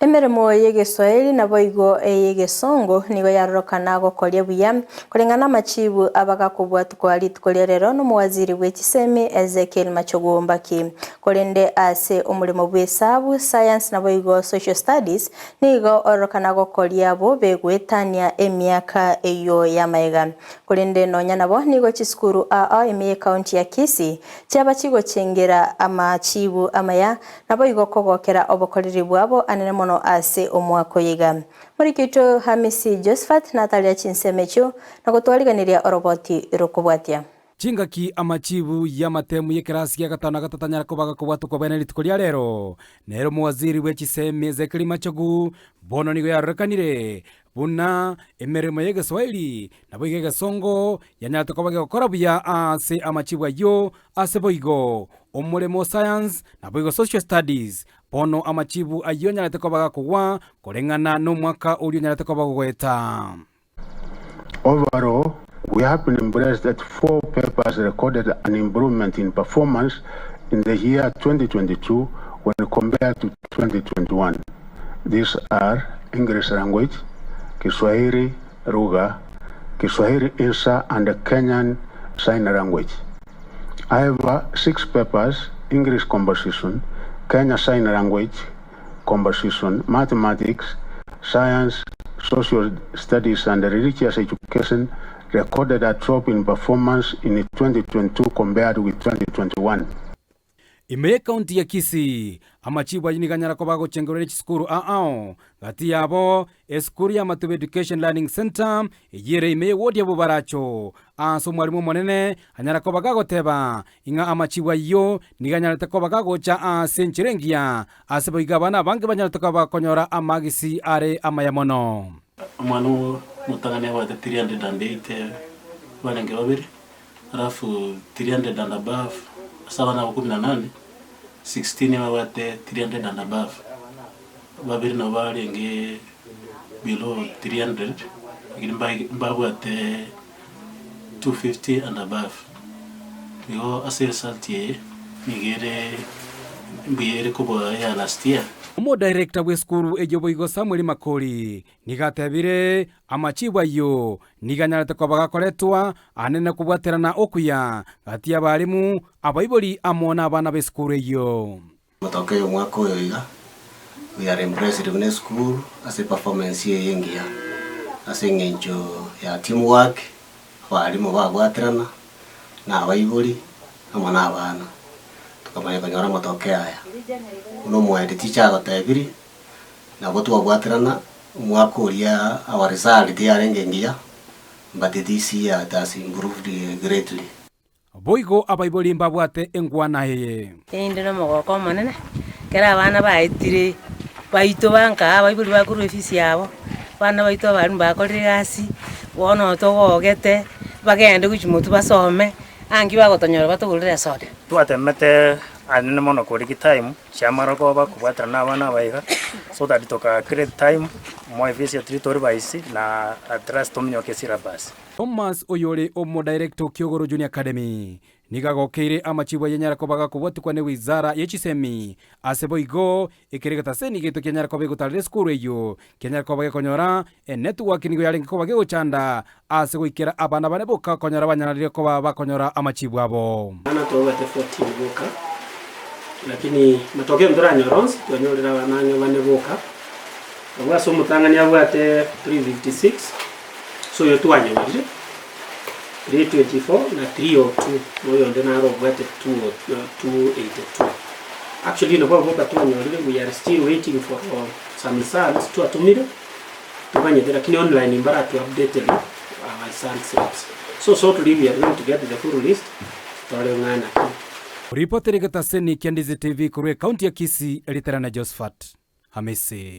Emirimo y'Egiswahili na boigo y'Egisongo nigo yarorokana gokoria buya kulingana machibu abagakubwatu kwa litkolero n'umuwaziri w'ekisemi Ezekiel Machogombaki kolende ase umulimo bw'esabu science na boigo social studies nigo ororokana gokoria bo begwetania emiaka eyo yamaega kolende nonya nabo nigo chiskuru emiye county ya Kisii cyaba kigo chengera amachibu amaya na boigo kogokera obokoriri bwabo anene mono ase omwako yiga muri kito Hamisi Josephat Natalia Chinsemecho na gutwariganiria oroboti rukubwatia Chingaki amachibu ya matemu y'ekirasi ya gatano gatatanyara kubaga kubwatu kwa bene litikolia rero nero muwaziri w'ekisemi Ezekiel Machogu bono nigo yarrekanire buna emirimo y'Egiswahili nabo y'Egisongo yanyata kubaga gukora buya ase amachibu ayo ase boigo omulimo science na boigo social studies bono amachibu ayo nyata kubaga kuwa kolengana n'umwaka uri nyata kubaga gweta. Overall, we have been impressed that 4 papers recorded an improvement in performance in the year 2022 when compared to 2021. These are English language, Kiswahili Lugha, Kiswahili Insa, and Kenyan Sign Language. However, 6 papers, English composition, Kenya Sign Language composition, mathematics, science, social studies, and religious education recorded a drop in performance in 2022 compared with 2021. Ime county ya Kisii amachibu ayiniganyara ko bago chengorere chiskuru gati yabo eskuru ya Matibo Education Learning Center yere ime wodi ya Bobaracho aso mwalimu monene anyara ko bagago teba inga amachibu ayo niganyara ko bagago cha senchirengia asebo igabana bange banyara ko bakonyora amagisi are amayamono manu mutangane wa 308 wanenge babiri alafu 300 and above sawa na 18 16 wawate 300 and above babiri na balenge below 300 mbabu ate 250 and above yo ase result ye nigere mbiyere kubo ya last year. Umo director w'eskuru ejoboigo Samuel Makoli nigatebire amachibu ayo niganyarete ko bagakoretwa anene kubwaterana okuya gati y'abarimu abayiboli amona abana b'eskuru eyo. Matokeo mwaka oyo iga we are impressed with the school as a performance yengia as ngenjo ya teamwork abarimu bagwaterana na abayiboli amona abana tukamanya kanyora matokeo aya uno mwede teacher agatebiri na botu bagwaterana mwaka uria our result yarengengia but this year it has improved greatly. Boigo abaiboli mbabwate engwana heye inde no mogoko manene kera abana baitire baito banka abaiboli bakuru ofisi yabo bana baito bari bakorire gasi wono togogete bagende kuchimutu basome angi bagotonyora batugurire soda twatemete anene mono kuri time chamara ko bakubwatana n'abana baiga so that toka create time mo ofisi ya territory baisi na address tominyoke syllabus. Thomas Oyole omo director Kyogoro Junior Academy nigagokeire amachibu yenyara ko bagakubwatukwa ne wizara y'ekisemi aseboigo ikiregata seni gito kenyara ko begutarire skuru eyo kenyara ko bagekonyora network nigo yarenge ko bagegochanda asegwikira abana bane boka konyora banyanarire ko bakonyora amachibu abo ana to wate 14 boka lakini matokeo mdoranyoronsi twanyorera bananyo bane boka abwaso mutanganya bwate 356 so yo twanyorire 324 na 302 moyo ndenaro bwate 282 actually no boka twanyorire we are still waiting for some results to atumire tubanye lakini online mbara to update our results so shortly we are going to get the full list tole ngana. Reporter Gata Seni Ndizi TV kure county ya Kisii eliterana Josephat Hamisi.